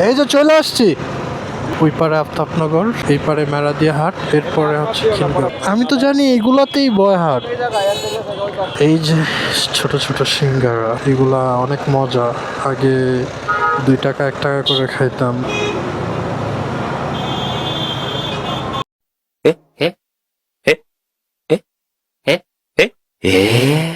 এই যে চলে আসছি। ওই পারে আফতাবনগর, এই পারে মেরাদিয়া হাট, এরপরে হচ্ছে খিলগাঁও। আমি তো জানি এগুলাতেই বয় হাট। এই যে ছোট ছোট সিঙ্গারা, এগুলা অনেক মজা। আগে 2 টাকা 1 টাকা করে খাইতাম।ええええええええ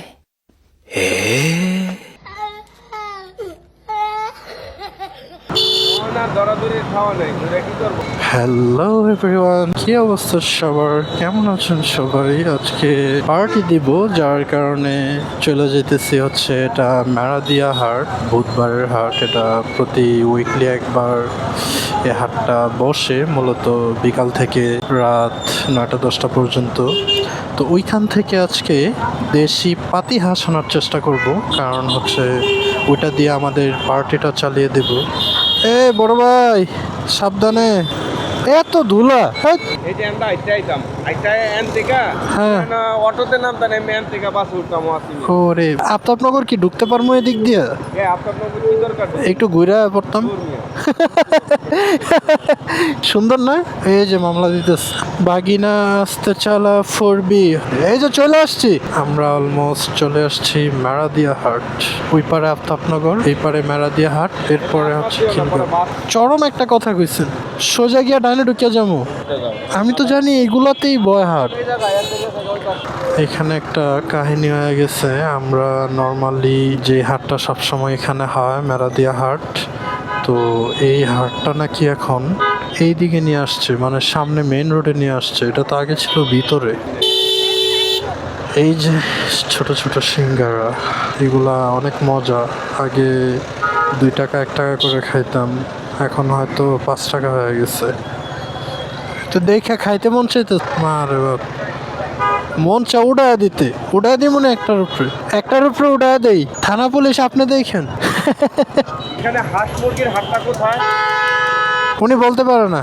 হ্যালো এভরিওয়ান, কি অবস্থা সবার? কেমন আছেন সবাই? আজকে পার্টি দিব, যার কারণে চলে যেতেছি হচ্ছে এটা মেরাদিয়া হাট, বুধবারের হাট। এটা প্রতি উইকলি একবার এই হাটটা বসে, মূলত বিকাল থেকে রাত 9টা 10টা পর্যন্ত। তো ওইখান থেকে আজকে দেশি পাতি হাঁস আনার চেষ্টা করব, কারণ হচ্ছে ওইটা দিয়ে আমাদের পার্টিটা চালিয়ে দেব। বড় ভাই সাবধানে, এত ধুলা। হেৎ। এই যে আমরা আইতাম এন থেকে হ্যাঁ। অটোতে নামতাম এন থেকে বাসে উঠতাম আসি ওরে, আফতাবনগর কি ঢুকতে পারবো এদিক দিয়ে? আপনার কি দরকার একটু ঘুরে পড়তাম। সুন্দর না? এই যে মামলা দিতেছে, বাগিনা আসতে চালা 4B। এই যে চলে আসছি, আমরা অলমোস্ট চলে আসছি মেরাদিয়া হাট। ওই পারে আফতাবনগর, এই পারে মেরাদিয়া হাট, এরপরে হচ্ছে খিলগাঁও। চরম একটা কথা কইছেন, সোজা গিয়া ডাইনে ঢুকিয়া যাবো। আমি তো জানি এগুলাতেই বয় হাট। এখানে একটা কাহিনী হয়ে গেছে। আমরা নর্মালি যে হাটটা সবসময় এখানে হয়, মেরাদিয়া হাট, তো এই হাটটা নাকি এখন এই দিকে নিয়ে আসছে, মানে সামনে মেইন রোডে নিয়ে আসছে। এটা তো আগে ছিল ভিতরে। এই যে ছোট ছোট সিঙ্গারা, এগুলা অনেক মজা। আগে 2 টাকা 1 টাকা করে খাইতাম, এখন হয়তো 5 টাকা হয়ে গেছে। তো দেখে খাইতে মন চাইতে, মারে বাপ, মন চা উড়ায় দিতে, উড়ায় দিই মনে একটার উপরে উড়ায় দেই। থানা পুলিশ আপনি দেখেন। এখানে হাঁস মুরগির হাটটা কোথায়? উনি বলতে পারে না।